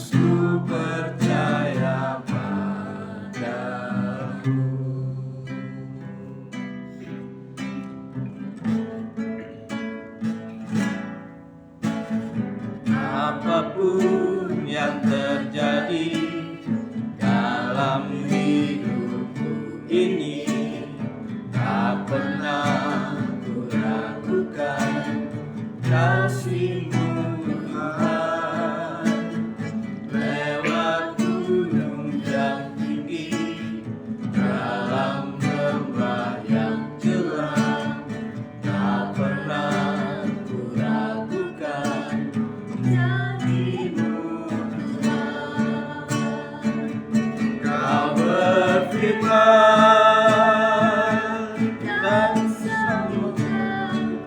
Yesus, ku percaya padamu. Apapun yang terjadi dalam hidupku ini, tak pernah ku ragukan kasih-Mu Tuhan. Lewat gunung yang tinggi, dalam lembah yang jeram, tak pernah ku ragukan janji-Mu Tuhan. Kau berfirman dan selamatkanku,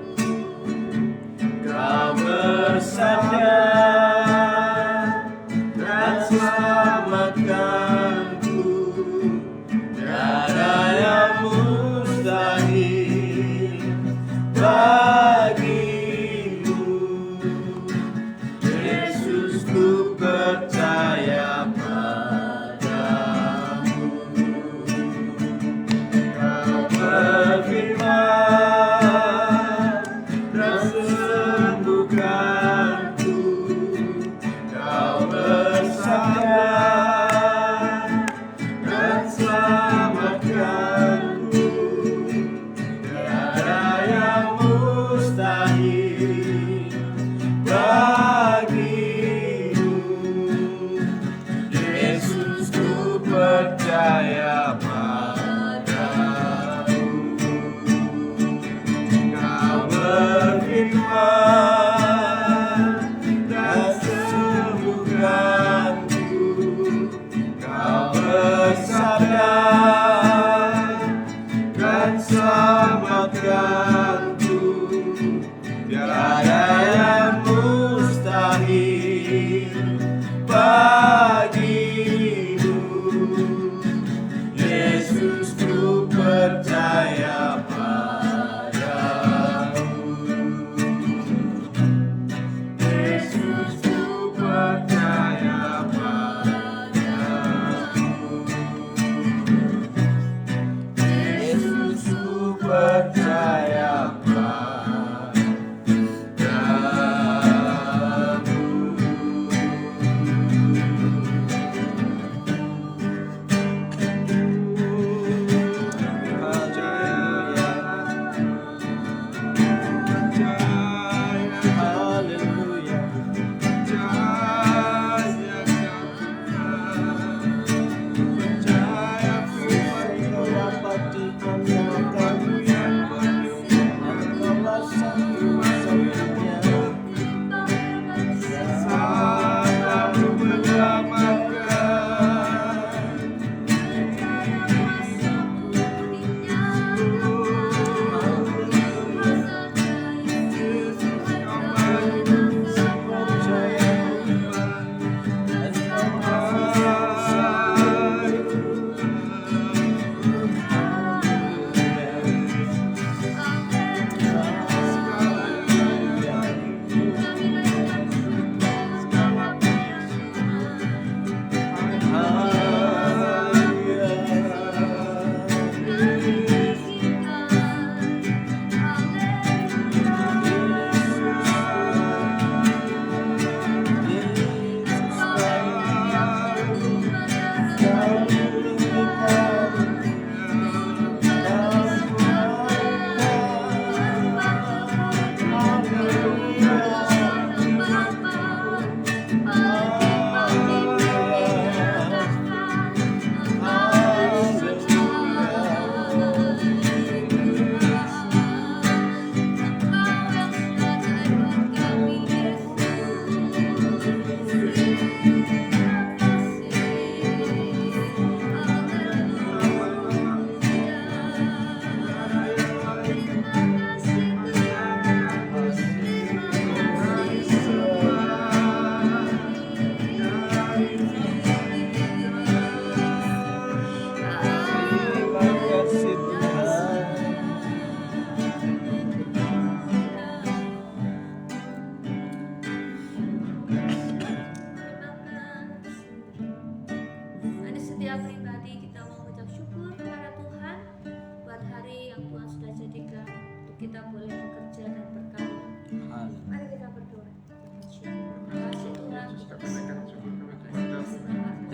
Kau bersabda dan selamatkanku. Tiada yang mustahil bagi-Mu. Yesus, ku percaya padamu. Kau berfirman dan sembuhkanku.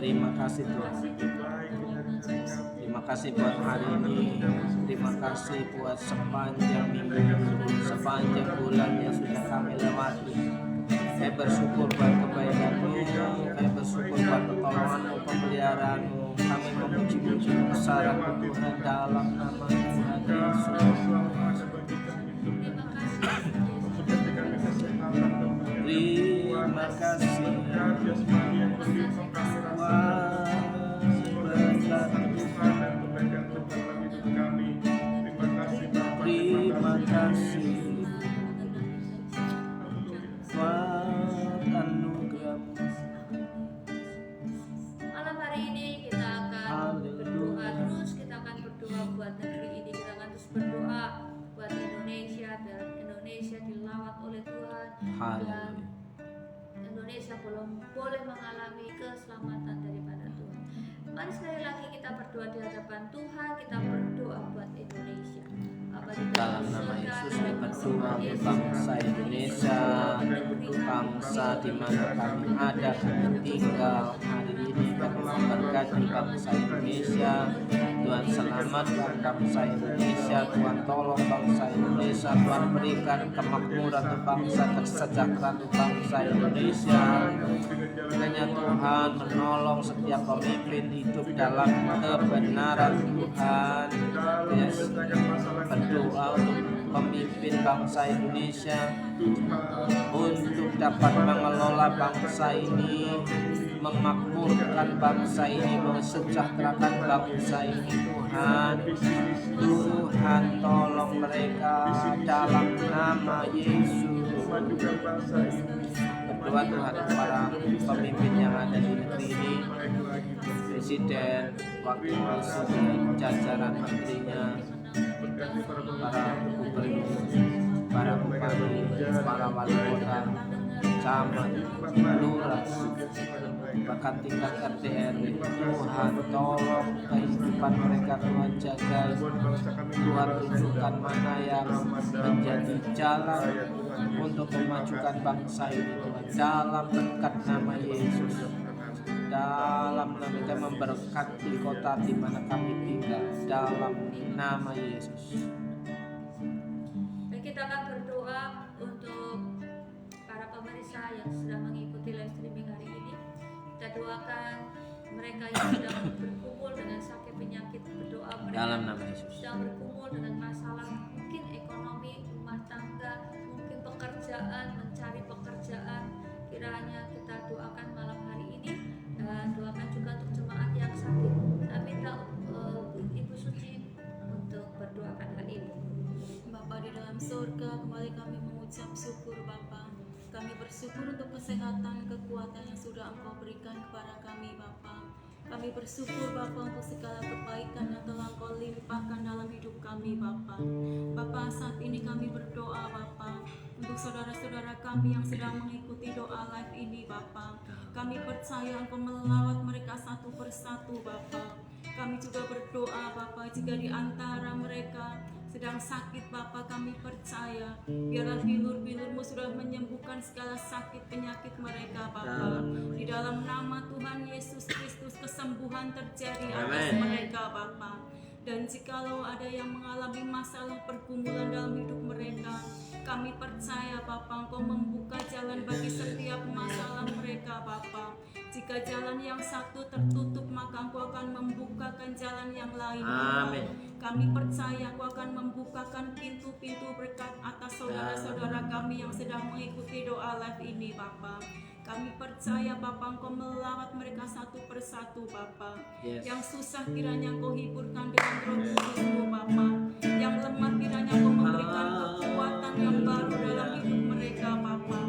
Terima kasih Tuhan. Terima kasih buat hari ini. Terima kasih buat sepanjang minggu, sepanjang bulan yang sudah kami lewati. Kami bersyukur buat kebaikan-Mu, kami bersyukur buat pertolongan-Mu, pemeliharaanmu. Kami memuji-muji kebesaran Tuhan dalam nama Tuhan Yesus. Terima kasih. Terima kasih. Malam hari ini kita akan berdoa terus. Kita akan berdoa buat negeri ini. Kita akan terus berdoa buat Indonesia, dan Indonesia dilawat oleh Tuhan. Dan Indonesia belum boleh mengalami keselamatan daripada Tuhan. Mari sekali lagi kita berdoa di hadapan Tuhan. Kita berdoa buat Indonesia. Dalam nama Yesus kami berdoa untuk bangsa Indonesia, bangsa di mana kami ada, kami tinggal. Hari ini kami memberkati bangsa Indonesia. Tuhan selamatkan bangsa Indonesia. Tuhan tolong bangsa Indonesia. Tuhan berikan kemakmuran untuk bangsa, kesejahteraan untuk bangsa Indonesia. Kiranya Tuhan menolong setiap pemimpin hidup dalam kebenaran Tuhan. Yes. Berdoa untuk pemimpin bangsa Indonesia untuk dapat mengelola bangsa ini, memakmurkan bangsa ini, mensejahterakan bangsa ini. Tuhan tolong mereka dalam nama Yesus. Berdoa Tuhan para pemimpin yang ada di negeri ini, Presiden, Wakil Presiden, jajaran menterinya, para gubernur, para bupati, para wali kota, camat, lurah, bahkan tingkat RT RW. Tuhan tolong kehidupan mereka, Tuhan jaga, Tuhan tunjukkan mana yang menjadi jalan untuk memajukan bangsa ini, Tuhan, dalam berkat nama Yesus. Dalam nama kita memberkati kota di mana kami tinggal, dalam nama Yesus. Dan kita akan berdoa untuk para pemirsa yang sedang mengikuti live streaming hari ini. Kita doakan mereka yang sedang berkumpul dengan sakit penyakit, berdoa mereka Dalam nama Yesus. sedang berkumpul dengan masalah mungkin ekonomi, rumah tangga, mungkin pekerjaan, mencari pekerjaan. Kiranya kita doakan malam hari ini, dan doakan juga untuk jemaat yang sakit. Saya minta Ibu Suci untuk berdoakan hal ini. Bapa di dalam surga, kembali kami mengucap syukur Bapa. Kami bersyukur untuk kesehatan, kekuatan yang sudah Engkau berikan kepada kami Bapa. Kami bersyukur Bapa untuk segala kebaikan yang telah Engkau limpahkan dalam hidup kami Bapa. Bapa, saat ini kami berdoa Bapa untuk saudara-saudara kami yang sedang mengikuti doa live ini Bapa. Kami percaya Engkau melawat mereka satu persatu Bapa. Kami juga berdoa Bapa, jika di antara mereka sedang sakit Bapa, kami percaya biarlah bilur-bilur-Mu sudah menyembuhkan segala sakit penyakit mereka Bapa. Di dalam nama Tuhan Yesus Kristus kesembuhan terjadi atas mereka Bapa. Dan jikalau ada yang mengalami masalah pergumulan dalam hidup mereka, kami percaya Bapa, Engkau membuka jalan bagi setiap masalah mereka Bapa. Jika jalan yang satu tertutup, maka Engkau akan membukakan jalan yang lain Bapa. Kami percaya Engkau akan membukakan pintu-pintu berkat atas saudara-saudara kami yang sedang mengikuti doa live ini Bapa. Kami percaya Bapa, Engkau melawat mereka satu persatu Bapa. Yang susah kiranya Engkau hiburkan dengan Roh Kudus-Mu Bapa. Yang lemah kiranya Engkau memberikan kekuatan yang baru dalam hidup mereka Bapa.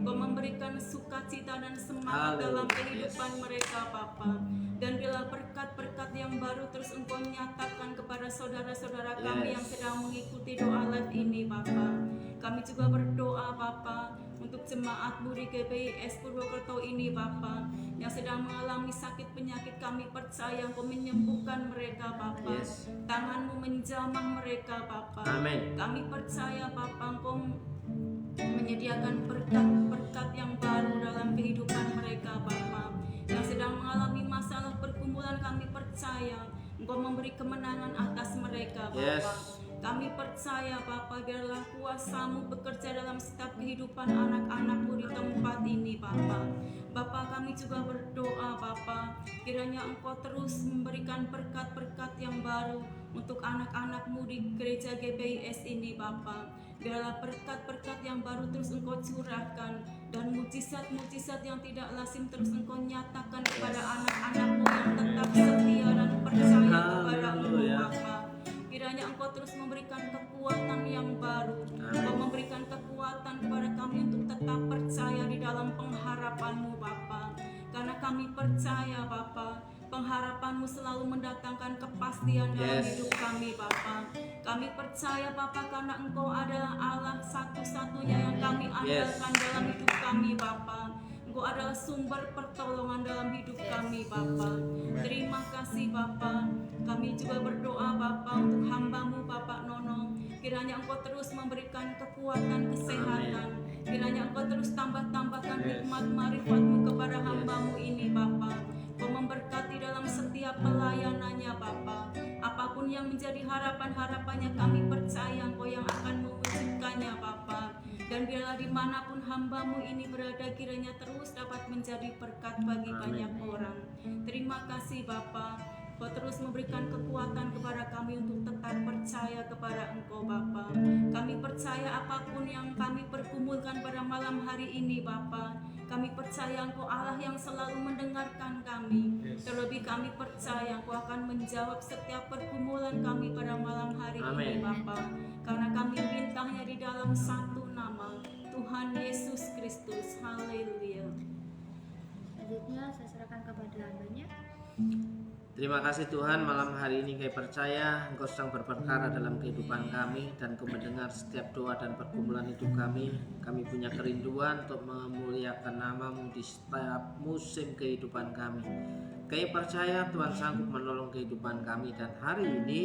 Engkau memberikan sukacita dan semangat dalam kehidupan mereka Bapa. Dan bila berkat-berkat yang baru terus Engkau nyatakan kepada saudara-saudara kami yang sedang mengikuti doa live ini Bapa. Kami juga berdoa Bapa untuk jemaat-Mu di GBIS Purwokerto ini Bapa, yang sedang mengalami sakit penyakit. Kami percaya Engkau menyembuhkan mereka Bapa. Tangan-Mu menjamah mereka Bapa. Kami percaya Bapa, Engkau menyediakan berkat-berkat yang baru dalam kehidupan mereka Bapa, yang sedang mengalami masa percaya Engkau memberi kemenangan atas mereka Bapa. Yes. Kami percaya Bapa, biarlah kuasa-Mu bekerja dalam setiap kehidupan anak-anak-Mu di tempat ini Bapa. Bapa, kami juga berdoa Bapa, kiranya Engkau terus memberikan berkat-berkat yang baru untuk anak-anak-Mu di gereja GBIS ini Bapa. Biarlah berkat-berkat yang baru terus Engkau curahkan, dan mujizat-mujizat yang tidak lazim terus Engkau nyatakan kepada anak-anak-Mu yang tetap setia dan percaya kepada Engkau Bapa. Kiranya Engkau terus memberikan kekuatan yang baru. Engkau memberikan kekuatan kepada kami untuk tetap percaya di dalam pengharapan-Mu Bapa. Karena kami percaya Bapa, pengharapan-Mu selalu mendatangkan kepastian dalam hidup kami Bapa. Kami percaya Bapa, karena Engkau adalah Allah satu-satunya yang kami andalkan dalam hidup kami Bapa. Engkau adalah sumber pertolongan dalam hidup kami Bapa. Terima kasih Bapa. Kami juga berdoa Bapa untuk hamba-Mu Bapak Nono. Kiranya Engkau terus memberikan kekuatan kesehatan. Kiranya Engkau terus tambah-tambahkan hikmat marifat-Mu kepada hamba-Mu ini Bapa. Engkau memberkati dalam setiap pelayanannya Bapa. Apapun yang menjadi harapan-harapannya, kami percaya Engkau yang akan mewujudkannya Bapa. Dan biarlah dimanapun hamba-Mu ini berada, kiranya terus dapat menjadi berkat bagi banyak orang. Terima kasih Bapa. Kau terus memberikan kekuatan kepada kami untuk tetap percaya kepada Engkau Bapa. Kami percaya apapun yang kami pergumulkan pada malam hari ini Bapa, kami percaya Engkau Allah yang selalu mendengarkan kami. Terlebih kami percaya Engkau akan menjawab setiap pergumulan kami pada malam hari ini Bapa. Karena kami mintanya di dalam satu nama, Tuhan Yesus Kristus. Haleluya. Selanjutnya saya serahkan kepada hambanya. Terima kasih Tuhan, malam hari ini kami percaya Engkau sedang berperkara dalam kehidupan kami, dan Kau mendengar setiap doa dan pergumulan hidup kami. Kami punya kerinduan untuk memuliakan nama-Mu di setiap musim kehidupan kami. Kami percaya Tuhan sanggup menolong kehidupan kami, dan hari ini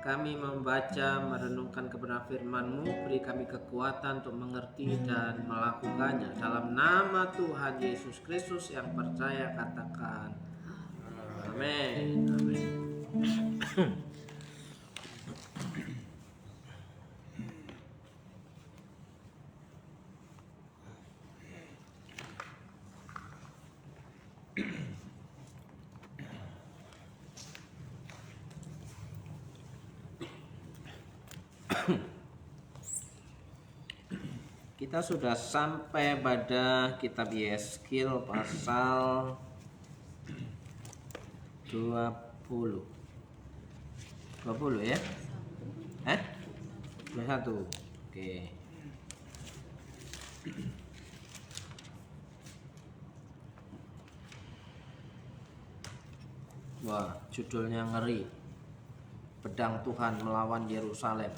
kami membaca, merenungkan kebenaran firman-Mu. Beri kami kekuatan untuk mengerti dan melakukannya. Dalam nama Tuhan Yesus Kristus yang percaya, katakan amin. Amin. Kita sudah sampai pada kitab Yeskil pasal 20 ya? 21. Oke. Wah, judulnya ngeri. Pedang Tuhan melawan Yerusalem.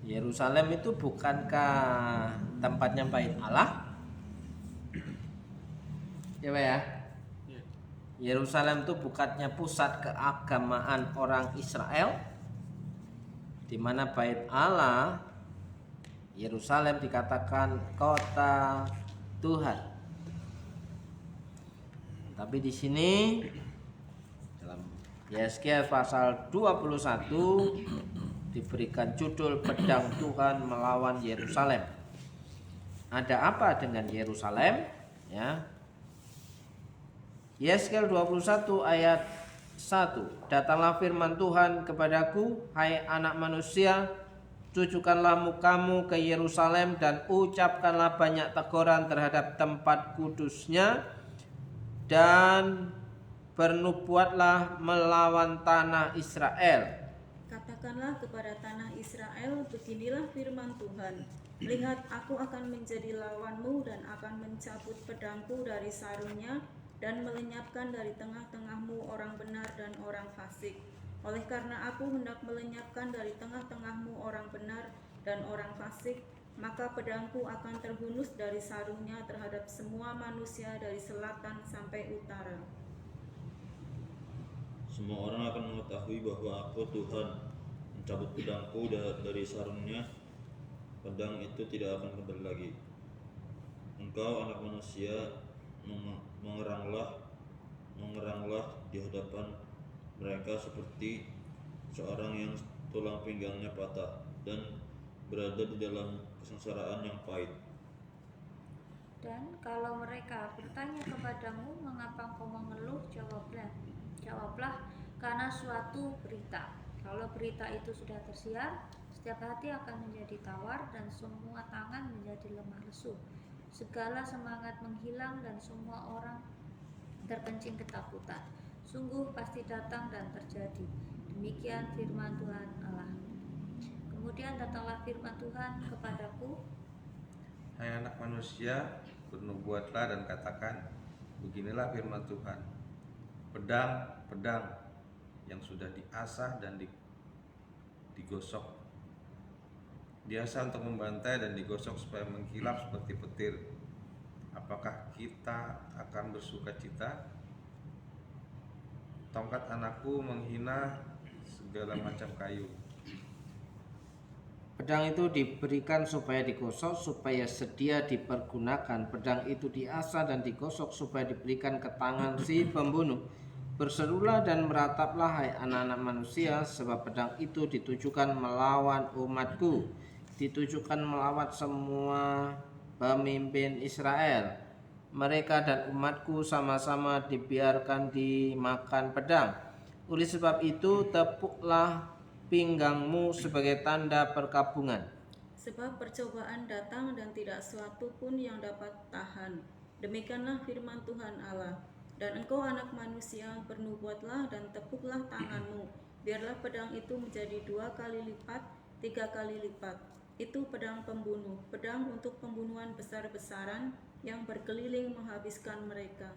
Yerusalem itu bukankah tempatnya bait Allah? Ya Pak ya? Yerusalem itu bukannya pusat keagamaan orang Israel, di mana bait Allah, Yerusalem dikatakan kota Tuhan. Tapi di sini dalam Yeskil pasal 21 diberikan judul pedang Tuhan melawan Yerusalem. Ada apa dengan Yerusalem? Ya. Yeskil 21 ayat 1. Datanglah firman Tuhan kepadaku, hai anak manusia, tujukanlah mukamu ke Yerusalem dan ucapkanlah banyak teguran terhadap tempat kudusnya, dan bernubuatlah melawan tanah Israel. Katakanlah kepada tanah Israel, beginilah firman Tuhan. Lihat, aku akan menjadi lawanmu dan akan mencabut pedangku dari sarungnya dan melenyapkan dari tengah-tengahmu orang benar dan orang fasik. Oleh karena aku hendak melenyapkan dari tengah-tengahmu orang benar dan orang fasik, maka pedangku akan terhunus dari sarungnya terhadap semua manusia dari selatan sampai utara. Semua orang akan mengetahui bahwa aku Tuhan mencabut pedangku dari sarungnya. Pedang itu tidak akan kembali lagi. engkau anak manusia mengeranglah di hadapan mereka seperti seorang yang tulang pinggangnya patah dan berada di dalam kesengsaraan yang pahit. Dan kalau mereka bertanya kepadamu, mengapa engkau mengeluh, jawablah karena suatu berita. Kalau berita itu sudah tersiar, setiap hati akan menjadi tawar dan semua tangan menjadi lemah lesu. Segala semangat menghilang dan semua orang terkencing ketakutan. Sungguh pasti datang dan terjadi. Demikian firman Tuhan Allah. Kemudian datanglah firman Tuhan kepadaku. Hai anak manusia, bernubuatlah dan katakan, beginilah firman Tuhan. Pedang yang sudah diasah dan digosok, diasah untuk membantai dan digosok supaya mengkilap seperti petir. Apakah kita akan bersuka cita? Tongkat anakku menghina segala macam kayu. Pedang itu diberikan supaya digosok, supaya sedia dipergunakan. Pedang itu diasah dan digosok supaya diberikan ke tangan si pembunuh. Berserulah dan merataplah, hai anak-anak manusia, sebab pedang itu ditujukan melawan umatku, ditujukan melawan semua pemimpin Israel. Mereka dan umatku sama-sama dibiarkan dimakan pedang. Oleh sebab itu, tepuklah pinggangmu sebagai tanda perkabungan. Sebab percobaan datang dan tidak suatu pun yang dapat tahan. Demikianlah firman Tuhan Allah. Dan engkau anak manusia, bernubuatlah dan tepuklah tanganmu. Biarlah pedang itu menjadi 2 kali lipat, 3 kali lipat. Itu pedang pembunuh, pedang untuk pembunuhan besar-besaran yang berkeliling menghabiskan mereka.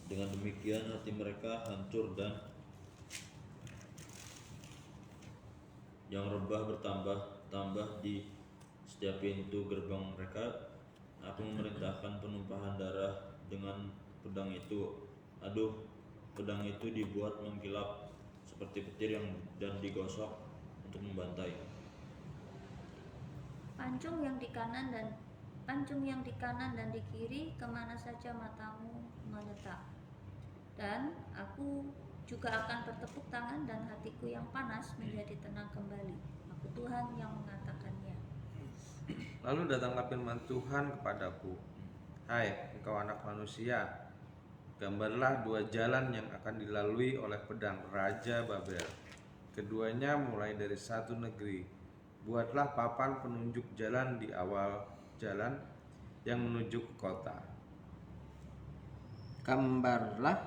Dengan demikian hati mereka hancur dan yang rebah bertambah di setiap pintu gerbang mereka. Aku memerintahkan penumpahan darah dengan pedang itu. Aduh, pedang itu dibuat mengkilap seperti petir dan digosok untuk membantai. Pancung yang di kanan dan di kiri, kemana saja matamu menetap. Dan aku juga akan bertepuk tangan dan hatiku yang panas menjadi tenang kembali. Aku Tuhan yang mengatakannya. Lalu datanglah firman Tuhan kepadaku. Hai engkau anak manusia, gambarlah 2 jalan yang akan dilalui oleh pedang Raja Babel. Keduanya mulai dari satu negeri. Buatlah papan penunjuk jalan di awal jalan yang menuju ke kota. Gambarlah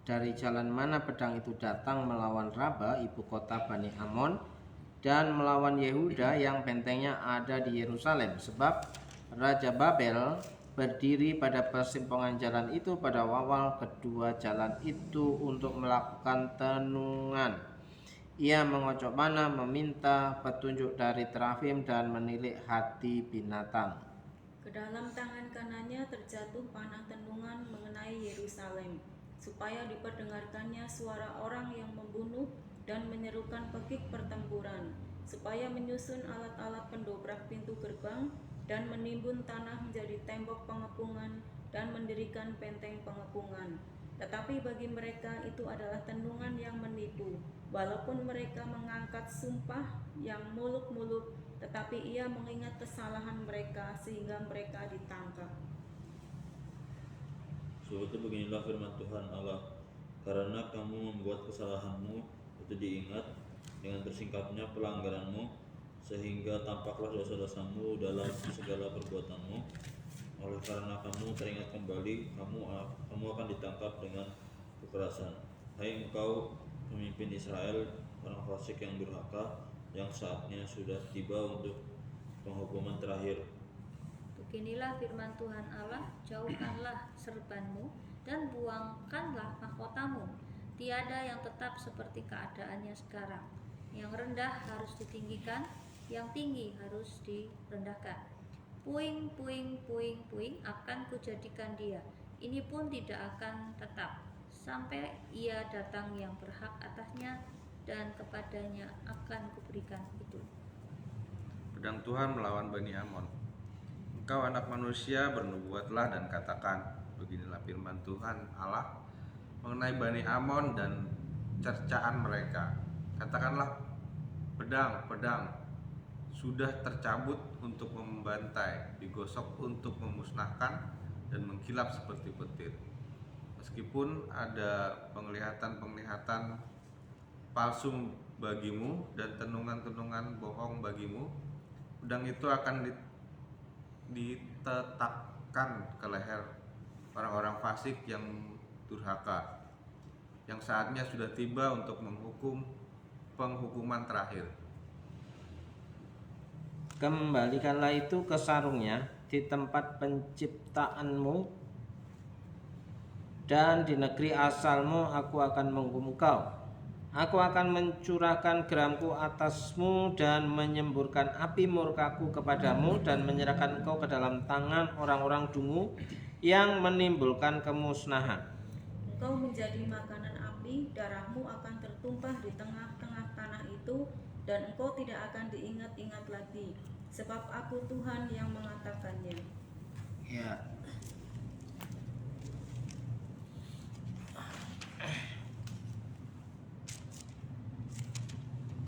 dari jalan mana pedang itu datang melawan Raba, ibu kota Bani Amon, dan melawan Yehuda yang bentengnya ada di Yerusalem. Sebab Raja Babel berdiri pada persimpangan jalan itu pada awal kedua jalan itu untuk melakukan tenungan. Ia mengocok panah, meminta petunjuk dari terafim dan menilik hati binatang. Ke dalam tangan kanannya terjatuh panah tenungan mengenai Yerusalem, supaya diperdengarkannya suara orang yang membunuh dan menyerukan pekik pertempuran, supaya menyusun alat-alat pendobrak pintu gerbang dan menimbun tanah menjadi tembok pengepungan dan mendirikan benteng pengepungan. Tetapi bagi mereka itu adalah tenungan yang menipu, walaupun mereka mengangkat sumpah yang muluk-muluk, tetapi ia mengingat kesalahan mereka sehingga mereka ditangkap. Sebab itu beginilah firman Tuhan Allah, karena kamu membuat kesalahanmu itu diingat dengan tersingkapnya pelanggaranmu, sehingga tampaklah dosa-dosamu dalam segala perbuatanmu. Oleh karena kamu teringat kembali, kamu akan ditangkap dengan kekerasan. Hai engkau pemimpin Israel, orang fasik yang durhaka, yang saatnya sudah tiba untuk penghukuman terakhir. Beginilah firman Tuhan Allah, jauhkanlah serbanmu dan buangkanlah mahkotamu. Tiada yang tetap seperti keadaannya sekarang. Yang rendah harus ditinggikan, yang tinggi harus direndahkan. Puing, puing, puing, puing akan kujadikan dia. Ini pun tidak akan tetap, sampai ia datang yang berhak atasnya, dan kepadanya akan kuberikan itu. Pedang Tuhan melawan Bani Amon. Engkau anak manusia, bernubuatlah dan katakan, beginilah firman Tuhan Allah mengenai Bani Amon dan cercaan mereka. Katakanlah, pedang, pedang sudah tercabut untuk membantai, digosok untuk memusnahkan dan mengkilap seperti petir. Meskipun ada penglihatan-penglihatan palsu bagimu dan tenungan-tenungan bohong bagimu, pedang itu akan ditetapkan ke leher orang-orang fasik yang durhaka, yang saatnya sudah tiba untuk menghukum penghukuman terakhir. Kembalikanlah itu ke sarungnya di tempat penciptaanmu, dan di negeri asalmu aku akan menghukum kau. Aku akan mencurahkan geramku atasmu dan menyemburkan api murkaku kepadamu dan menyerahkan engkau ke dalam tangan orang-orang dungu yang menimbulkan kemusnahan. Engkau menjadi makanan api, darahmu akan tertumpah di tengah-tengah tanah itu, dan engkau tidak akan diingat-ingat lagi, sebab aku Tuhan yang mengatakannya. Ya.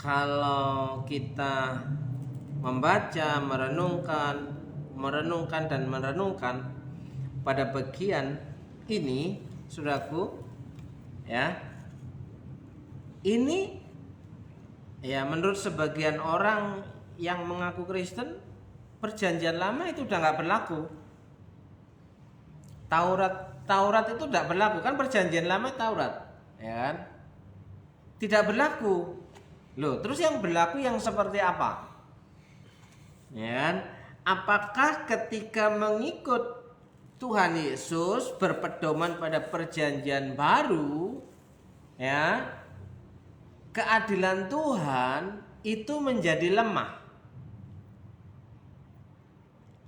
Kalau kita membaca, merenungkan dan merenungkan pada bagian ini, saudaraku, ya, ini ya menurut sebagian orang yang mengaku Kristen, perjanjian lama itu udah nggak berlaku. Taurat itu tidak berlaku, kan perjanjian lama Taurat, ya kan? Tidak berlaku. Loh, terus yang berlaku yang seperti apa? Ya kan? Apakah ketika mengikut Tuhan Yesus berpedoman pada perjanjian baru, ya, keadilan Tuhan itu menjadi lemah?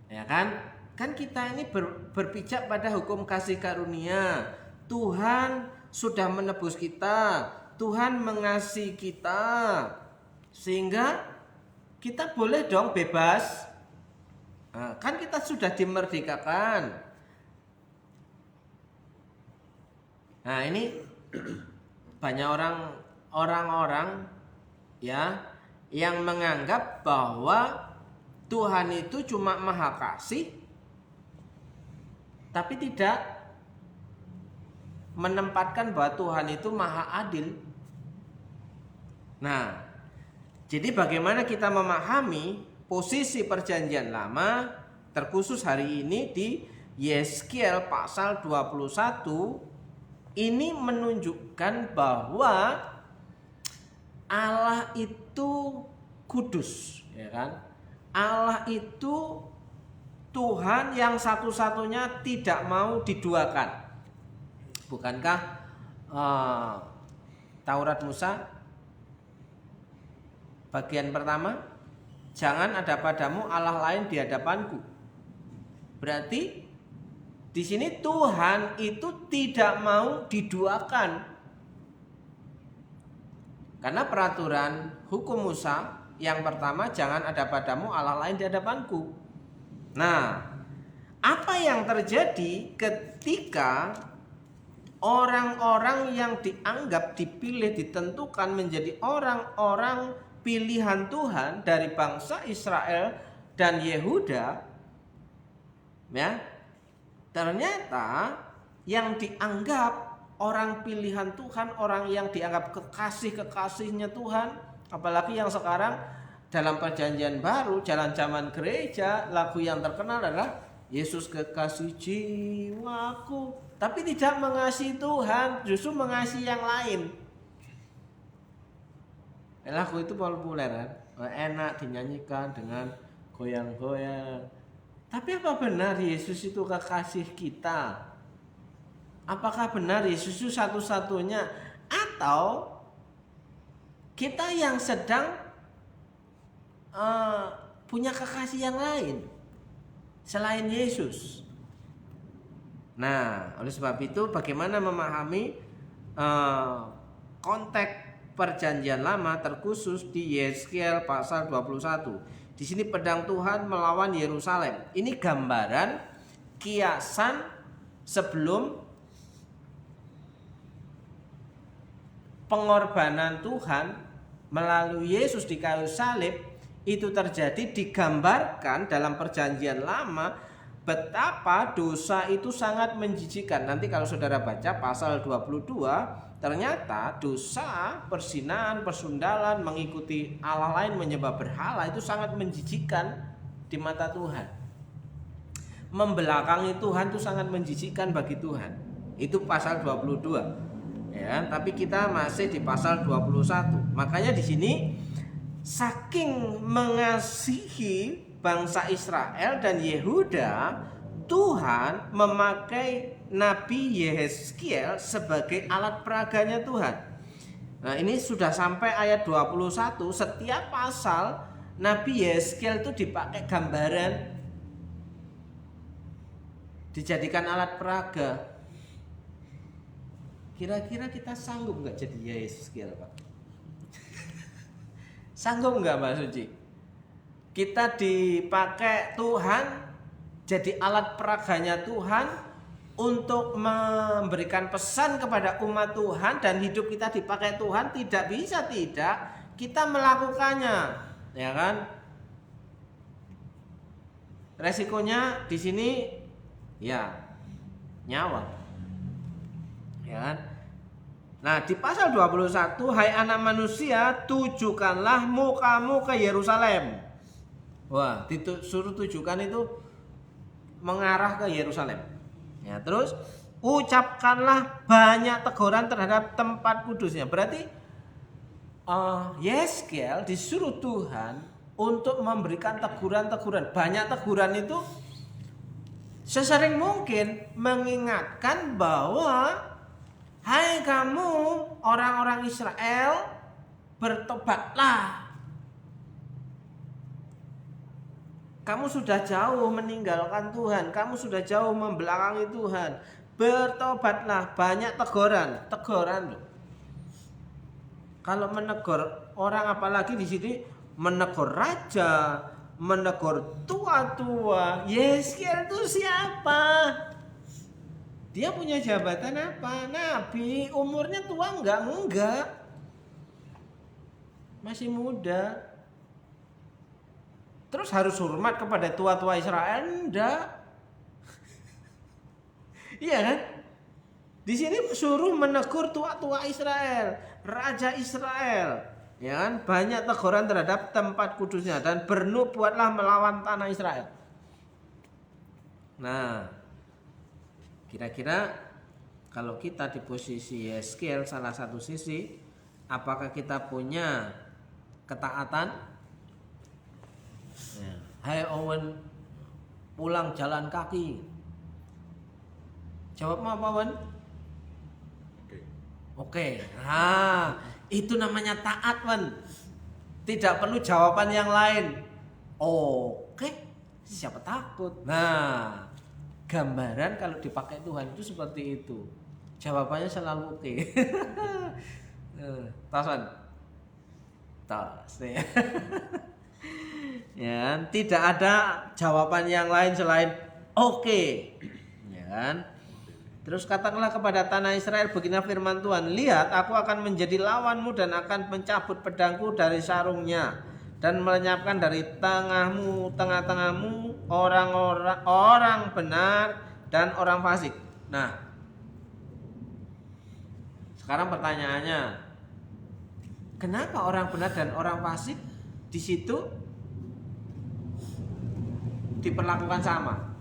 Ya kan? Kan kita ini berpijak pada hukum kasih karunia. Tuhan sudah menebus kita, Tuhan mengasihi kita, sehingga kita boleh dong bebas. Nah, kan kita sudah dimerdekakan. Nah, ini banyak orang-orang ya yang menganggap bahwa Tuhan itu cuma maha kasih, tapi tidak menempatkan bahwa Tuhan itu maha adil. Nah, jadi bagaimana kita memahami posisi perjanjian lama, terkhusus hari ini di Yeskiel pasal 21, ini menunjukkan bahwa Allah itu kudus, ya kan? Allah itu Tuhan yang satu-satunya tidak mau diduakan. Bukankah Taurat Musa bagian pertama, jangan ada padamu Allah lain di hadapanku. Berarti di sini Tuhan itu tidak mau diduakan. Karena peraturan hukum Musa yang pertama, jangan ada padamu Allah lain di hadapanku. Nah, apa yang terjadi ketika orang-orang yang dianggap dipilih, ditentukan menjadi orang-orang pilihan Tuhan dari bangsa Israel dan Yehuda, ya, ternyata yang dianggap orang pilihan Tuhan, orang yang dianggap kekasih-kekasihnya Tuhan, apalagi yang sekarang dalam perjanjian baru, jalan zaman gereja, lagu yang terkenal adalah Yesus kekasih jiwaku, tapi tidak mengasihi Tuhan, justru mengasihi yang lain. Lagu itu populer kan, enak dinyanyikan dengan goyang-goyang. Tapi apa benar Yesus itu kekasih kita? Apakah benar Yesus itu satu-satunya? Atau kita yang sedang punya kekasih yang lain selain Yesus? Nah, oleh sebab itu bagaimana memahami konteks perjanjian lama terkhusus di Yeskiel pasal 21. Di sini pedang Tuhan melawan Yerusalem. Ini gambaran kiasan sebelum pengorbanan Tuhan melalui Yesus di kayu salib itu terjadi, digambarkan dalam perjanjian lama betapa dosa itu sangat menjijikan. Nanti kalau saudara baca pasal 22, ternyata dosa, perzinahan, persundalan, mengikuti Allah lain, menyembah berhala itu sangat menjijikan di mata Tuhan. Membelakangi Tuhan itu sangat menjijikan bagi Tuhan. Itu pasal 22. Ya, tapi kita masih di pasal 21. Makanya di sini saking mengasihi bangsa Israel dan Yehuda, Tuhan memakai Nabi Yehezkiel sebagai alat peraganya Tuhan. Nah, ini sudah sampai ayat 21. Setiap pasal Nabi Yehezkiel itu dipakai gambaran, dijadikan alat peraga. Kira-kira kita sanggup nggak jadi Yehezkiel, Pak? Sanggup nggak, Mbak Suci? Kita dipakai Tuhan jadi alat peraganya Tuhan untuk memberikan pesan kepada umat Tuhan, dan hidup kita dipakai Tuhan. Tidak bisa tidak kita melakukannya, ya kan? Resikonya di sini ya nyawa, ya kan? Nah, di pasal 21, hai anak manusia, tujukanlah mukamu ke Yerusalem. Wah, disuruh tujukan itu mengarah ke Yerusalem. Ya, terus ucapkanlah banyak teguran terhadap tempat kudusnya. Berarti Yehezkiel disuruh Tuhan untuk memberikan teguran-teguran. Banyak teguran itu sesering mungkin mengingatkan bahwa hai kamu orang-orang Israel, bertobatlah. Kamu sudah jauh meninggalkan Tuhan, kamu sudah jauh membelakangi Tuhan. Bertobatlah, banyak teguran loh. Kalau menegur orang, apalagi di sini menegur raja, menegur tua-tua. Yehezkiel itu siapa? Dia punya jabatan apa? Nabi. Umurnya tua enggak. Masih muda. Terus harus hormat kepada tua-tua Israel? Enggak. Iya kan? Di sini suruh menegur tua-tua Israel, raja Israel, ya kan? Banyak teguran terhadap tempat kudusnya, dan bernubuatlah melawan tanah Israel. Nah, kira-kira kalau kita di posisi Yehezkiel, salah satu sisi, apakah kita punya ketaatan? Ya. Hai Owen, pulang jalan kaki. Jawab apa, Owen? Oke. Nah, itu namanya taat, Wen. Tidak perlu jawaban yang lain. Oke, siapa takut? Nah, gambaran kalau dipakai Tuhan itu seperti itu. Jawabannya selalu oke. Tas, Wen. Tas. Ya, tidak ada jawaban yang lain selain oke. Ya kan? Terus katakanlah kepada tanah Israel, beginilah firman Tuhan, lihat aku akan menjadi lawanmu dan akan mencabut pedangku dari sarungnya dan melenyapkan dari tengah-tengahmu orang benar dan orang fasik. Nah, sekarang pertanyaannya, kenapa orang benar dan orang fasik di situ diperlakukan sama?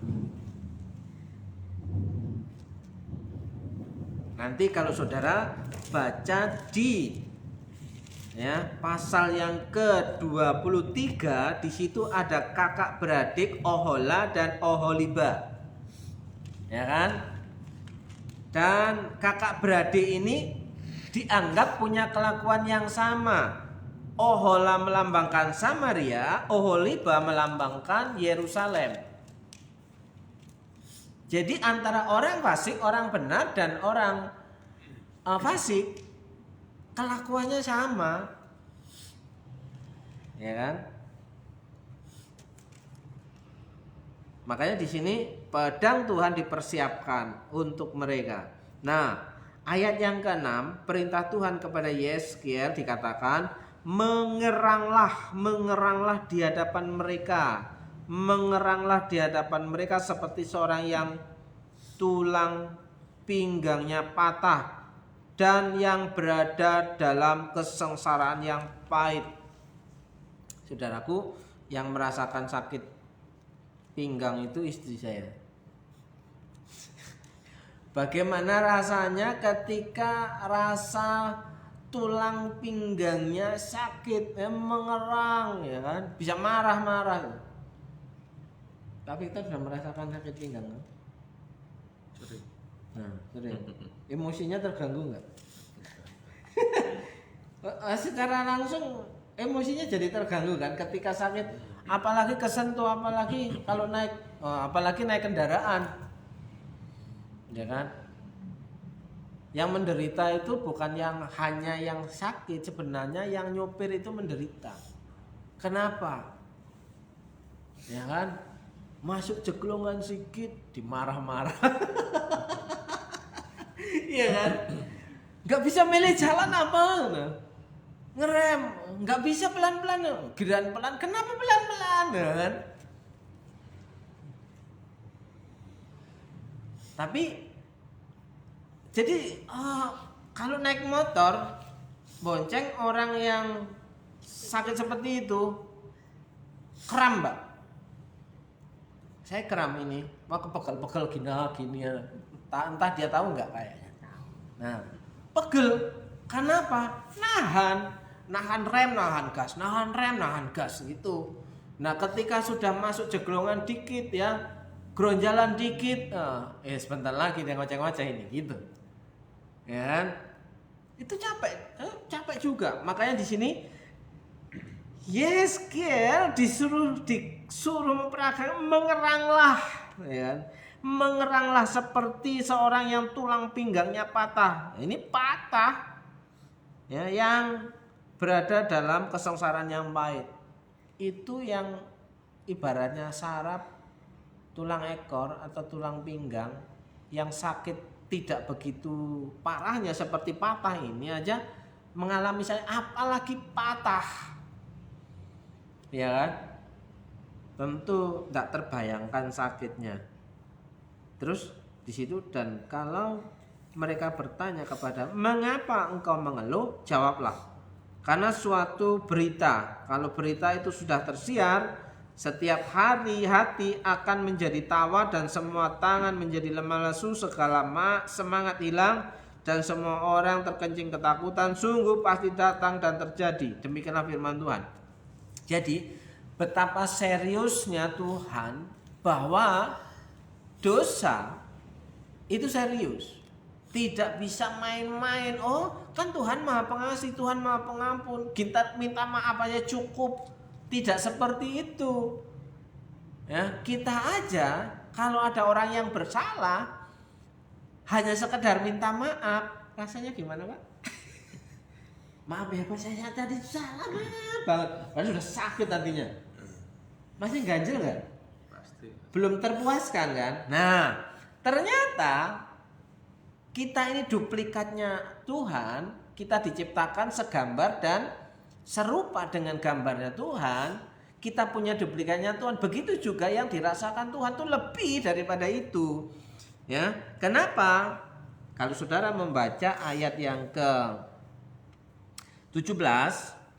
Nanti kalau saudara baca di pasal yang ke-23, di situ ada kakak beradik Ohola dan Oholiba. Ya kan? Dan kakak beradik ini dianggap punya kelakuan yang sama. Ohola melambangkan Samaria, Oholiba melambangkan Yerusalem. Jadi antara orang fasik, orang benar, dan orang fasik kelakuannya sama, ya kan? Makanya di sini pedang Tuhan dipersiapkan untuk mereka. Nah, ayat yang ke-6, perintah Tuhan kepada Yeskiel dikatakan, mengeranglah di hadapan mereka. Mengeranglah di hadapan mereka seperti seorang yang tulang pinggangnya patah dan yang berada dalam kesengsaraan yang pahit. Saudaraku, yang merasakan sakit pinggang itu istri saya. Bagaimana rasanya ketika rasa tulang pinggangnya sakit, mengerang, ya kan? Bisa marah-marah. Tapi kita sudah merasakan sakit pinggang, kan? Sering. Nah, sering. Emosinya terganggu nggak? Secara langsung emosinya jadi terganggu kan ketika sakit, apalagi kesentuh, apalagi kalau apalagi naik kendaraan, ya kan? Yang menderita itu bukan yang hanya yang sakit, sebenarnya yang nyopir itu menderita. Kenapa? Ya kan? Masuk jeglongan sedikit dimarah-marah. Iya kan? Nggak bisa milih jalan apa? Ngerem, nggak bisa pelan-pelan. Giliran pelan, kenapa pelan-pelan? Ya kan? Tapi jadi kalau naik motor bonceng orang yang sakit seperti itu, kram, Mbak. Saya kram ini, mau kepegel-pegel gini ya. Entah dia tahu nggak kayaknya. Nah, pegel. Kenapa? Nahan rem, nahan gas gitu. Nah, ketika sudah masuk jeglongan dikit ya, gronjalan dikit, sebentar lagi dia ngoceh-ngoceh ini gitu. Ya kan? Itu capek juga. Makanya di sini Yeskiel disuruh memperagakan mengeranglah, ya kan? Mengeranglah seperti seorang yang tulang pinggangnya patah. Ini patah, ya, yang berada dalam kesengsaraan yang pahit. Itu yang ibaratnya saraf tulang ekor atau tulang pinggang yang sakit tidak begitu parahnya seperti patah ini aja mengalami saya, apalagi patah, ya kan? Tentu tidak terbayangkan sakitnya. Terus di situ, dan kalau mereka bertanya kepada mengapa engkau mengeluh, jawablah, karena suatu berita, kalau berita itu sudah tersiar, setiap hari hati akan menjadi tawa dan semua tangan menjadi lemah lesu, segala semangat hilang dan semua orang terkencing ketakutan, sungguh pasti datang dan terjadi. Demikianlah firman Tuhan. Jadi betapa seriusnya Tuhan bahwa dosa itu serius, tidak bisa main-main. Oh, kan Tuhan Maha Pengasih, Tuhan Maha Pengampun, kita minta maaf aja cukup. Tidak seperti itu. Ya, kita aja kalau ada orang yang bersalah hanya sekedar minta maaf, rasanya gimana, Pak? Maaf ya Pak, saya tadi salah banget. Padahal sudah sakit hatinya. Masih ganjel nggak? Pasti. Belum terpuaskan kan? Nah, ternyata kita ini duplikatnya Tuhan. Kita diciptakan segambar dan serupa dengan gambarnya Tuhan. Kita punya duplikatnya Tuhan. Begitu juga yang dirasakan Tuhan itu lebih daripada itu. Ya, kenapa? Kalau saudara membaca ayat yang ke-17,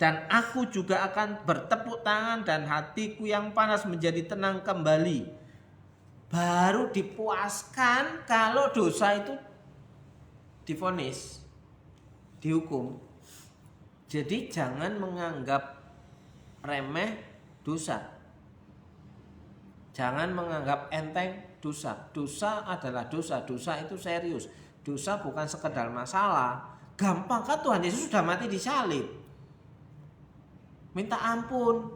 dan aku juga akan bertepuk tangan dan hatiku yang panas menjadi tenang kembali. Baru dipuaskan kalau dosa itu divonis, dihukum. Jadi jangan menganggap remeh dosa. Jangan menganggap enteng dosa. Dosa adalah dosa. Dosa itu serius. Dosa bukan sekedar masalah. Gampang kan, Tuhan Yesus sudah mati di salib. Minta ampun.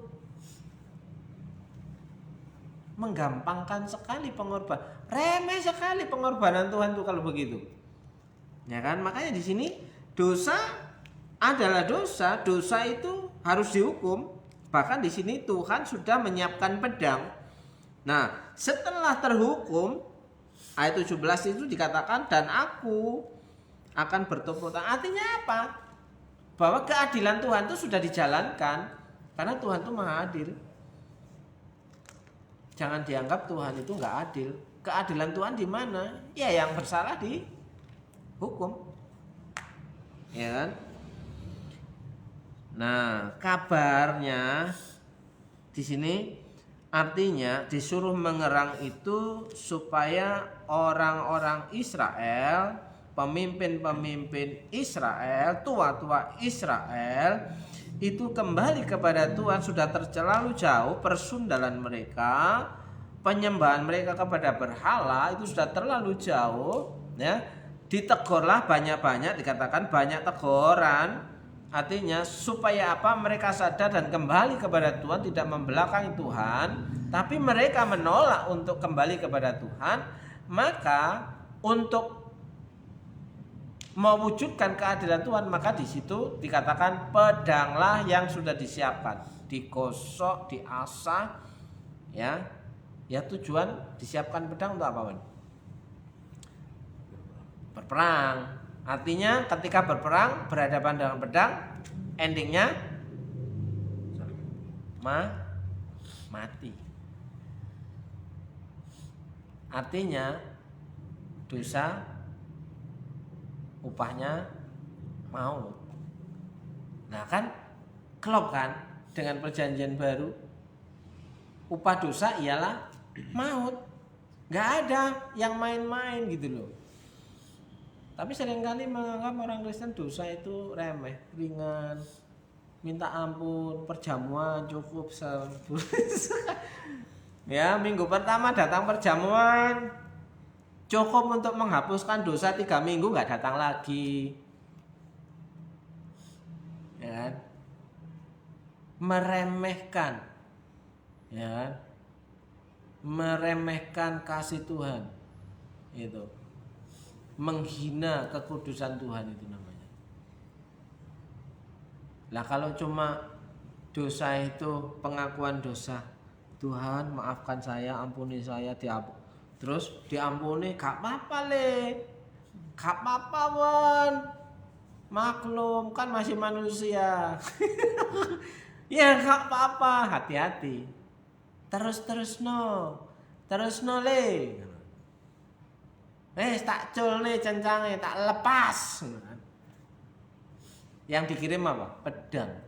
Menggampangkan sekali pengorbanan. Remeh sekali pengorbanan Tuhan tuh kalau begitu. Ya kan? Makanya di sini dosa adalah dosa. Dosa itu harus dihukum. Bahkan di sini Tuhan sudah menyiapkan pedang. Nah, setelah terhukum, ayat 17 itu dikatakan dan aku akan bertepuk tangan. Artinya apa? Bahwa keadilan Tuhan itu sudah dijalankan karena Tuhan itu maha adil. Jangan dianggap Tuhan itu nggak adil. Keadilan Tuhan di mana? Ya yang bersalah dihukum. Ya kan? Nah, kabarnya di sini artinya disuruh mengerang itu supaya orang-orang Israel, pemimpin-pemimpin Israel, tua-tua Israel itu kembali kepada Tuhan. Sudah terlalu jauh persundalan mereka, penyembahan mereka kepada berhala itu sudah terlalu jauh, ya. Ditegurlah banyak-banyak, dikatakan banyak teguran. Artinya supaya apa? Mereka sadar dan kembali kepada Tuhan, tidak membelakangi Tuhan, tapi mereka menolak untuk kembali kepada Tuhan. Maka untuk mewujudkan keadilan Tuhan, maka di situ dikatakan pedanglah yang sudah disiapkan, digosok, diasah, ya. Ya tujuan disiapkan pedang untuk apa, Wan? Berperang. Artinya ketika berperang berhadapan dengan pedang, endingnya mati. Artinya dosa upahnya maut. Nah kan klop kan dengan perjanjian baru, upah dosa ialah maut. Nggak ada yang main-main gitu loh. Tapi seringkali menganggap orang Kristen dosa itu remeh, ringan, minta ampun, perjamuan cukup ya, minggu pertama datang perjamuan cukup untuk menghapuskan dosa, 3 minggu nggak datang lagi, ya kan? Meremehkan, ya kan? Meremehkan kasih Tuhan itu, menghina kekudusan Tuhan itu namanya. Lah kalau cuma dosa itu pengakuan dosa, Tuhan maafkan saya, ampuni saya, terus diampuni, gak apa-apa gak apa-apa Wan, maklum kan masih manusia. Ya gak apa-apa, hati-hati, terus no le. Tak cul nih cencangnya, tak lepas. Yang dikirim apa? Pedang.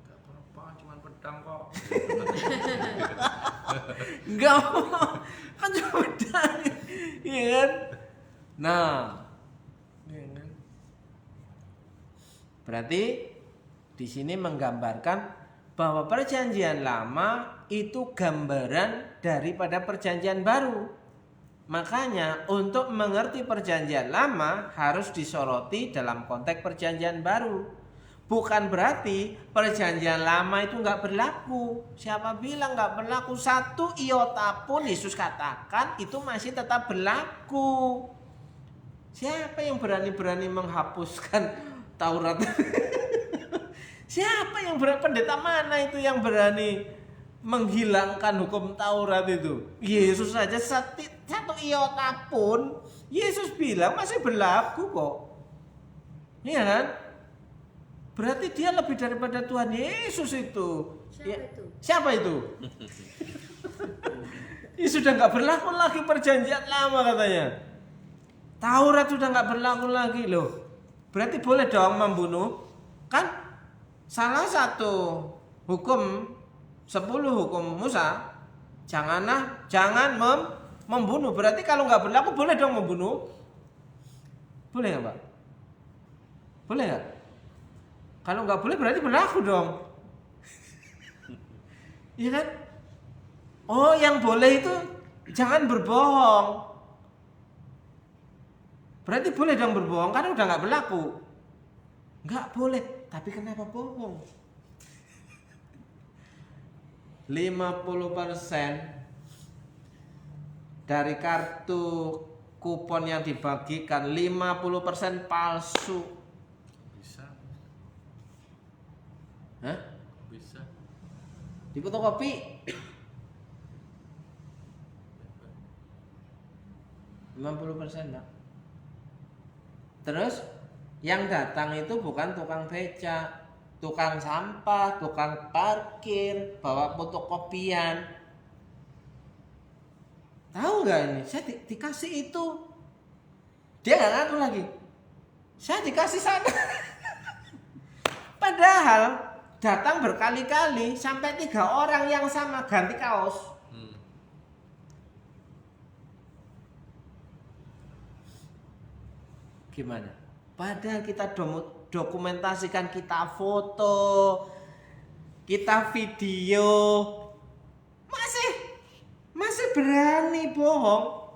Gak apa-apa, cuma pedang kok. Enggak apa, kan cuma pedang, iya kan? Nah, berarti di sini menggambarkan bahwa perjanjian lama itu gambaran daripada perjanjian baru. Makanya untuk mengerti perjanjian lama harus disoroti dalam konteks perjanjian baru. Bukan berarti perjanjian lama itu nggak berlaku. Siapa bilang nggak berlaku? 1 iota pun Yesus katakan itu masih tetap berlaku. Siapa yang berani-berani menghapuskan Taurat? Siapa yang berani? Pendeta mana itu yang berani menghilangkan hukum Taurat itu? Yesus saja 1 iota pun Yesus bilang masih berlaku kok. Iya kan? Berarti dia lebih daripada Tuhan Yesus itu. Siapa itu? Ya sudah nggak berlaku lagi perjanjian lama katanya. Taurat sudah nggak berlaku lagi loh. Berarti boleh dong membunuh? Kan salah satu hukum 10 hukum Musa, jangan membunuh. Berarti kalau nggak berlaku boleh dong membunuh? Boleh nggak Pak? Boleh nggak? Kalau nggak boleh berarti berlaku dong. Iya kan? Oh yang boleh itu jangan berbohong. Berarti boleh dong berbohong karena udah nggak berlaku. Nggak boleh. Tapi kenapa bohong? 50% dari kartu kupon yang dibagikan 50% palsu. Bisa. Hah? Bisa. Di fotokopi 50%, Pak. Terus yang datang itu bukan tukang beca, tukang sampah, tukang parkir, bawa fotokopian. Tahu nggak ini? Saya dikasih itu, dia nggak ngaku lagi. Saya dikasih sana. Padahal datang berkali-kali sampai 3 orang yang sama ganti kaos. Gimana? Padahal kita dokumentasikan, kita foto, kita video, masih berani bohong.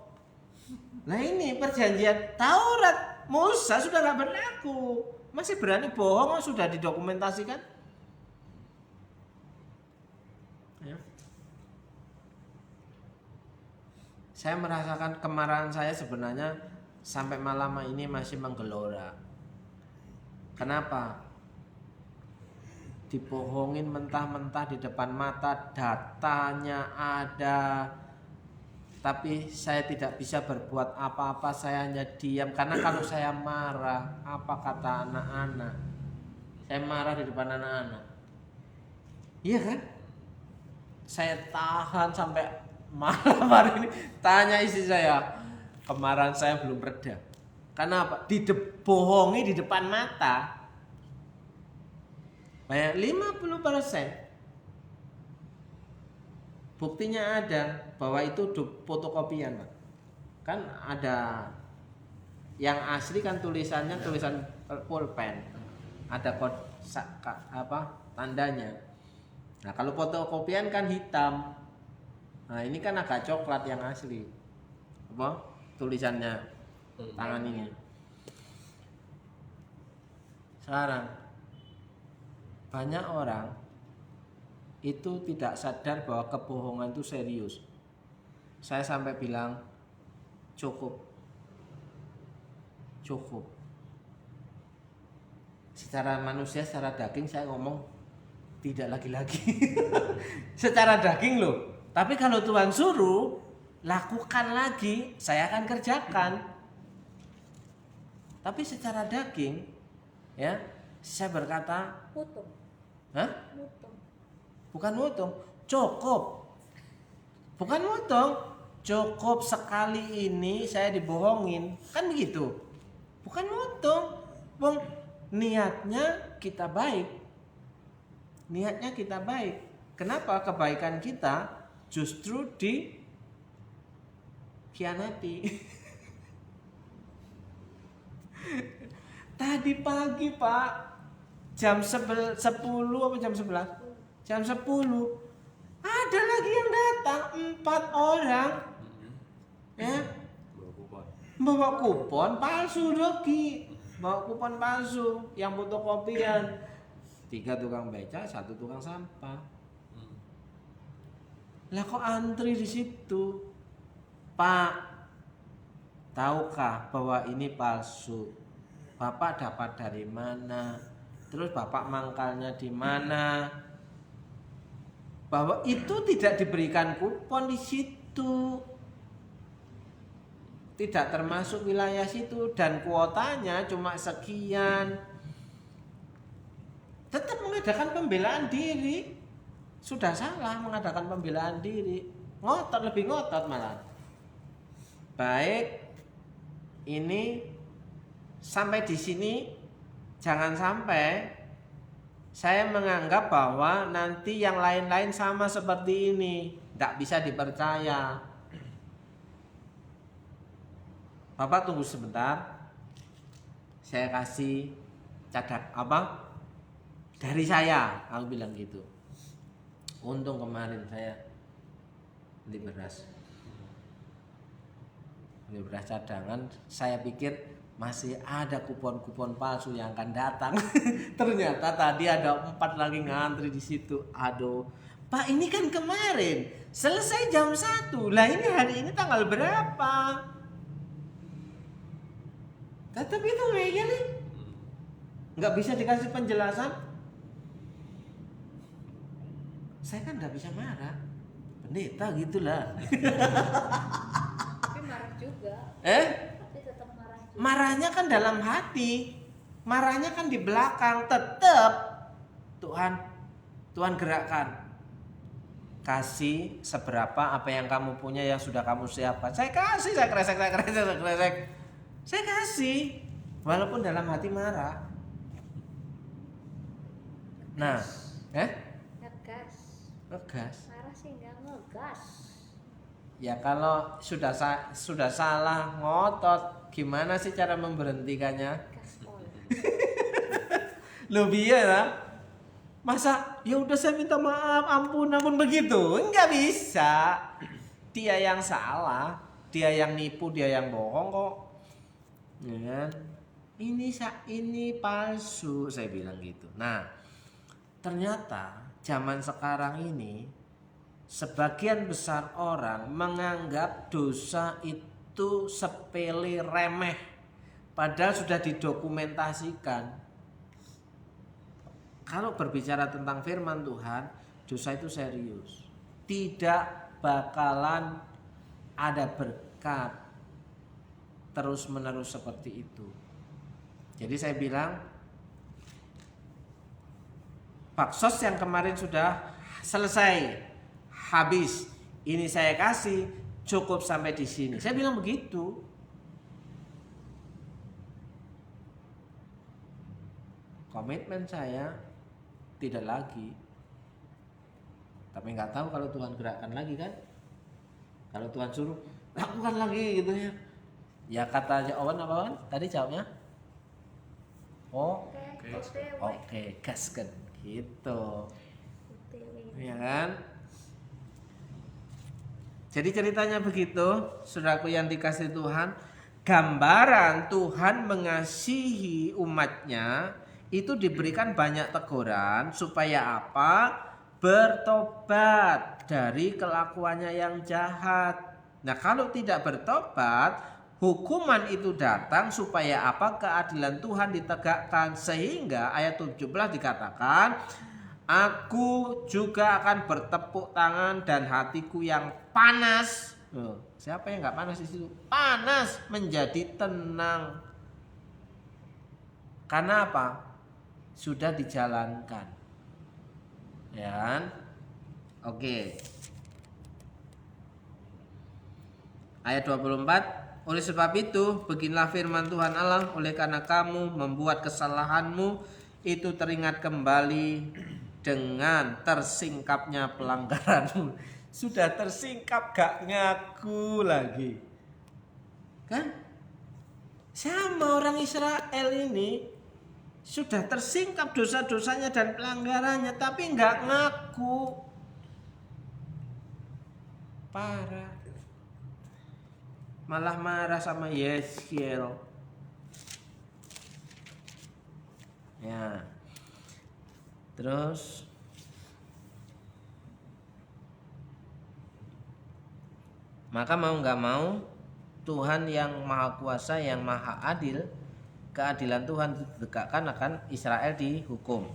Nah ini perjanjian Taurat Musa sudah nggak berlaku, masih berani bohong, sudah didokumentasikan. Ya. Saya merasakan kemarahan saya sebenarnya sampai malam ini masih menggelora. Kenapa? Dibohongin mentah-mentah di depan mata, datanya ada, tapi saya tidak bisa berbuat apa-apa, saya hanya diam. Karena kalau saya marah, apa kata anak-anak? Saya marah di depan anak-anak, iya kan? Saya tahan sampai malam hari ini. Tanya istri saya, kemarahan saya belum reda. Kenapa? Dibohongi di depan mata. Banyak 50%. Buktinya ada bahwa itu fotokopian, Pak. Kan ada yang asli kan tulisannya tulisan pulpen. Ada tandanya. Nah, kalau fotokopian kan hitam. Nah, ini kan agak coklat yang asli. Apa? Tulisannya tangan ini. Sekarang banyak orang itu tidak sadar bahwa kebohongan itu serius. Saya sampai bilang cukup. Secara manusia, secara daging saya ngomong tidak lagi-lagi. Secara daging loh. Tapi kalau Tuhan suruh lakukan lagi, saya akan kerjakan. Tapi secara daging, ya, saya berkata, Mutung. hah? Mutung. Bukan mutung, cukup. Bukan mutung, cukup sekali ini saya dibohongin, kan begitu. Bukan mutung, bang. Niatnya kita baik. Niatnya kita baik. Kenapa kebaikan kita justru dikhianati? Tadi pagi, Pak, jam 10 apa jam 11? Jam 10 ada lagi yang datang 4 orang, ya, bawa kupon palsu lagi, bawa kupon palsu yang fotokopian. 3 tukang beca, 1 tukang sampah. Lah kok antri di situ, Pak? Tahukah bahwa ini palsu? Bapak dapat dari mana? Terus Bapak mangkalnya di mana? Bahwa itu tidak diberikan kupon di situ, tidak termasuk wilayah situ, dan kuotanya cuma sekian. Tetap mengadakan pembelaan diri. Sudah salah mengadakan pembelaan diri, ngotot, lebih ngotot malah. Baik, ini sampai di sini, jangan sampai saya menganggap bahwa nanti yang lain-lain sama seperti ini, tidak bisa dipercaya. Bapak tunggu sebentar, saya kasih cadat apa dari saya, aku bilang gitu. Untung kemarin saya beli beras cadangan, saya pikir masih ada kupon-kupon palsu yang akan datang. Ternyata tadi ada 4 lagi ngantri di situ. Aduh, Pak, ini kan kemarin selesai jam 1. Lah ini hari ini tanggal berapa? Tetap itu ngeyel nih. Nggak bisa dikasih penjelasan. Saya kan nggak bisa marah. Pendeta gitulah. Tapi marah juga. juga, tapi tetap marah juga. Marahnya kan dalam hati, marahnya kan di belakang. Tetap Tuhan gerakkan. Kasih seberapa apa yang kamu punya yang sudah kamu siapkan. Saya kasih, saya kresek. Saya kasih, walaupun dalam hati marah. Nah, ngegas. Marah sih nggak ngegas. Ya kalau sudah salah ngotot, gimana sih cara memberhentikannya? Gaspol. Lo biar lah. Masa ya udah saya minta maaf, ampun begitu? Enggak bisa. Dia yang salah, dia yang nipu, dia yang bohong kok. Ya kan? Ini palsu, saya bilang gitu. Nah, ternyata zaman sekarang ini sebagian besar orang menganggap dosa itu sepele, remeh, padahal sudah didokumentasikan. Kalau berbicara tentang firman Tuhan, dosa itu serius. Tidak bakalan ada berkat terus-menerus seperti itu. Jadi saya bilang, baksos yang kemarin sudah selesai, habis. Ini saya kasih, cukup sampai di sini. Saya bilang begitu. Komitmen saya tidak lagi. Tapi nggak tahu kalau Tuhan gerakkan lagi kan. Kalau Tuhan suruh lakukan lagi gitu ya. Ya kata Owen apa kan? Tadi jawabnya? Oke, gaskan gitu. Ya kan? Jadi ceritanya begitu, saudaraku yang dikasihi Tuhan, gambaran Tuhan mengasihi umatnya itu diberikan banyak teguran supaya apa? Bertobat dari kelakuannya yang jahat. Nah, kalau tidak bertobat, hukuman itu datang supaya apa? Keadilan Tuhan ditegakkan. Sehingga ayat 17 dikatakan, aku juga akan bertepuk tangan dan hatiku yang panas. Siapa yang nggak panas di situ? Panas menjadi tenang. Karena apa? Sudah dijalankan. Ya kan? Oke. Ayat 24, oleh sebab itu beginilah firman Tuhan Allah, oleh karena kamu membuat kesalahanmu itu teringat kembali dengan tersingkapnya pelanggaranmu. Sudah tersingkap gak ngaku lagi. Kan? Sama orang Israel ini sudah tersingkap dosa-dosanya dan pelanggarannya, tapi nggak ngaku. Parah. Malah marah sama Yeskiel. Ya. Terus maka mau nggak mau Tuhan yang maha kuasa, yang maha adil, keadilan Tuhan ditegakkan akan Israel dihukum.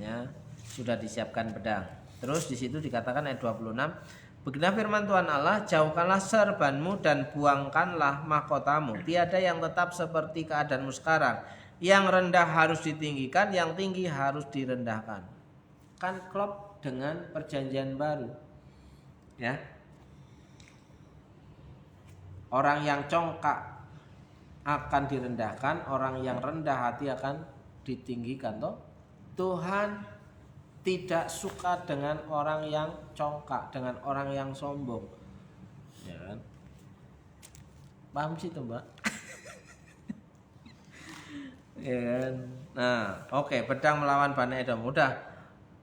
Ya, sudah disiapkan pedang. Terus di situ dikatakan ayat 26, beginilah firman Tuhan Allah, jauhkanlah serbanmu dan buangkanlah mahkotamu. Tiada yang tetap seperti keadaanmu sekarang. Yang rendah harus ditinggikan, yang tinggi harus direndahkan. Kan klop dengan perjanjian baru. Ya. Orang yang congkak akan direndahkan, orang yang rendah hati akan ditinggikan. Toh Tuhan tidak suka dengan orang yang congkak, dengan orang yang sombong. Ya kan? Paham sih tuh, Mbak? Ya kan? Nah, oke, pedang melawan Bani Edom. Udah.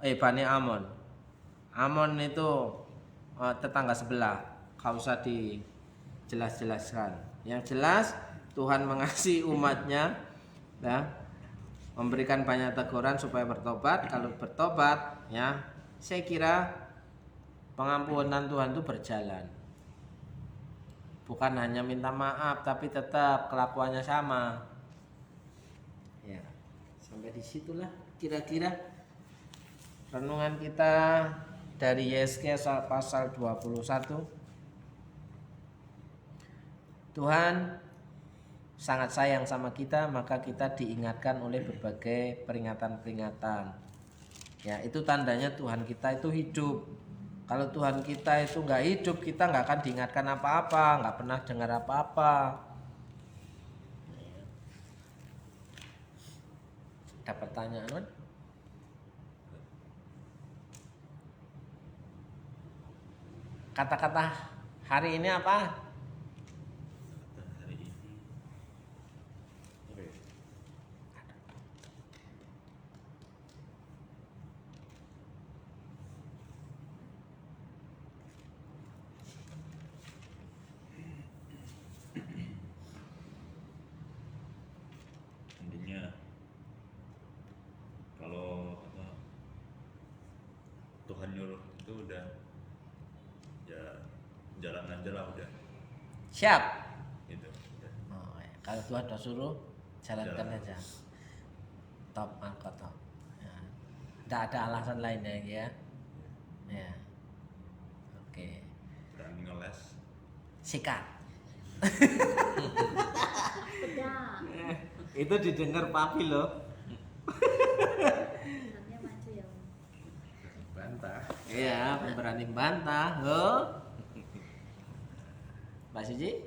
Bani Amon. Amon itu tetangga sebelah. Gak usah dijelas-jelaskan. Yang jelas Tuhan mengasihi umatnya, ya, memberikan banyak teguran supaya bertobat. Kalau bertobat, ya, saya kira pengampunan Tuhan itu berjalan. Bukan hanya minta maaf, tapi tetap kelakuannya sama. Ya, sampai disitulah kira-kira renungan kita dari Yeskiel pasal 21. Tuhan sangat sayang sama kita, maka kita diingatkan oleh berbagai peringatan-peringatan. Ya, itu tandanya Tuhan kita itu hidup. Kalau Tuhan kita itu nggak hidup, kita nggak akan diingatkan apa-apa, nggak pernah dengar apa-apa. Ada pertanyaan, Wan? Kata-kata hari ini apa? Hari ini apa ya? Intinya kalau apa Tuhan nyuruh itu udah ya jalan aja lah udah Siap. gitu udah. Oh, ya. Kalau Tuhan udah suruh, jalankan Jalan. aja. Top angkot top. Ya. Nggak ada alasan lain ya. Ya. Oke. Berani ngeles Sikat. Pedang. Itu didengar papi loh. Pedangnya maju ya. Bantah. Iya, pemberani bantah. Loh. Mbak Suji?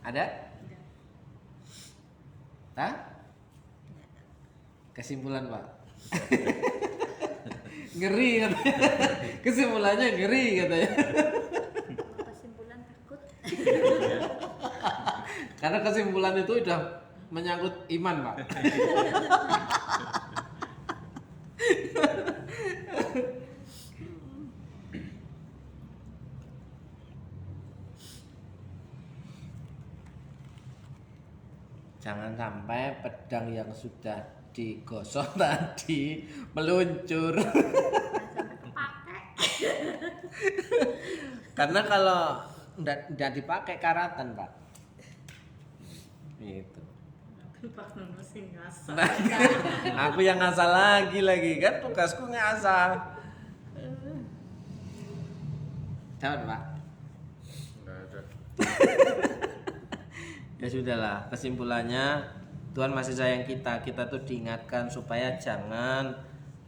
Ada? Hah? Kesimpulan, Pak. Ngeri katanya. Kesimpulannya ngeri katanya. Kesimpulan takut. Karena kesimpulan itu udah menyangkut iman, Pak. Jangan sampai pedang yang sudah digosok tadi meluncur. Karena kalau tidak dipakai karatan, Pak. Itu. Nah, aku yang ngasal lagi kan tugasku ngasal. Jangan, Pak. Nggak ada. Ya sudahlah, kesimpulannya Tuhan masih sayang kita. Kita tuh diingatkan supaya jangan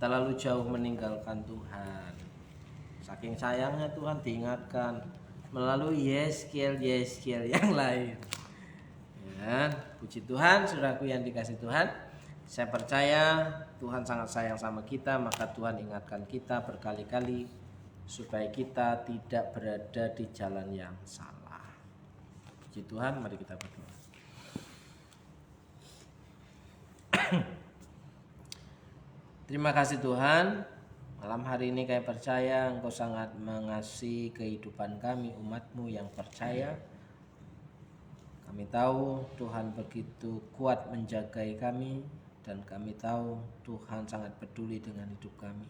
terlalu jauh meninggalkan Tuhan. Saking sayangnya Tuhan diingatkan melalui Yeskiel yang lain. Ya, puji Tuhan, saudaraku yang dikasih Tuhan. Saya percaya Tuhan sangat sayang sama kita, maka Tuhan ingatkan kita berkali-kali supaya kita tidak berada di jalan yang salah. Puji Tuhan, mari kita berdoa. Terima kasih Tuhan. Malam hari ini kami percaya Engkau sangat mengasihi kehidupan kami, umat-Mu yang percaya. Kami tahu Tuhan begitu kuat menjagai kami, dan kami tahu Tuhan sangat peduli dengan hidup kami.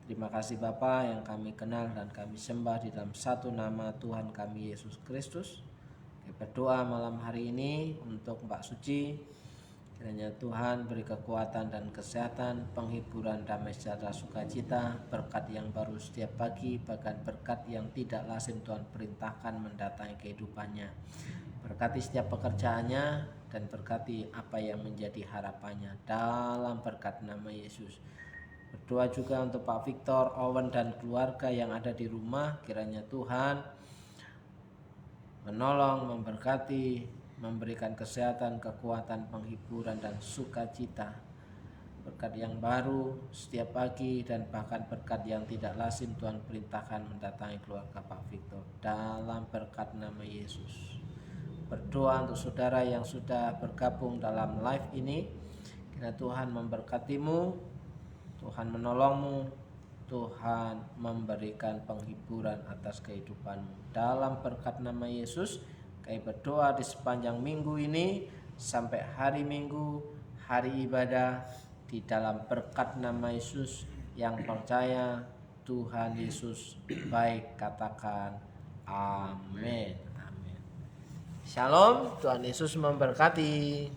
Terima kasih Bapa yang kami kenal dan kami sembah di dalam satu nama Tuhan kami Yesus Kristus. Kami berdoa malam hari ini untuk Mbak Suci. Kiranya Tuhan beri kekuatan dan kesehatan, penghiburan, damai sejahtera, sukacita, berkat yang baru setiap pagi, bahkan berkat yang tidak lazim Tuhan perintahkan mendatangi kehidupannya. Berkati setiap pekerjaannya dan berkati apa yang menjadi harapannya dalam berkat nama Yesus. Berdoa juga untuk Pak Victor, Owen dan keluarga yang ada di rumah. Kiranya Tuhan menolong, memberkati, memberikan kesehatan, kekuatan, penghiburan dan sukacita. Berkat yang baru setiap pagi dan bahkan berkat yang tidak lazim Tuhan perintahkan mendatangi keluarga Pak Victor dalam berkat nama Yesus. Berdoa untuk saudara yang sudah bergabung dalam live ini. Kiranya Tuhan memberkatimu, Tuhan menolongmu, Tuhan memberikan penghiburan atas kehidupanmu. Dalam berkat nama Yesus, kami berdoa di sepanjang minggu ini sampai hari Minggu, hari ibadah, di dalam berkat nama Yesus yang percaya Tuhan Yesus baik, katakan amin. Amin. Shalom, Tuhan Yesus memberkati.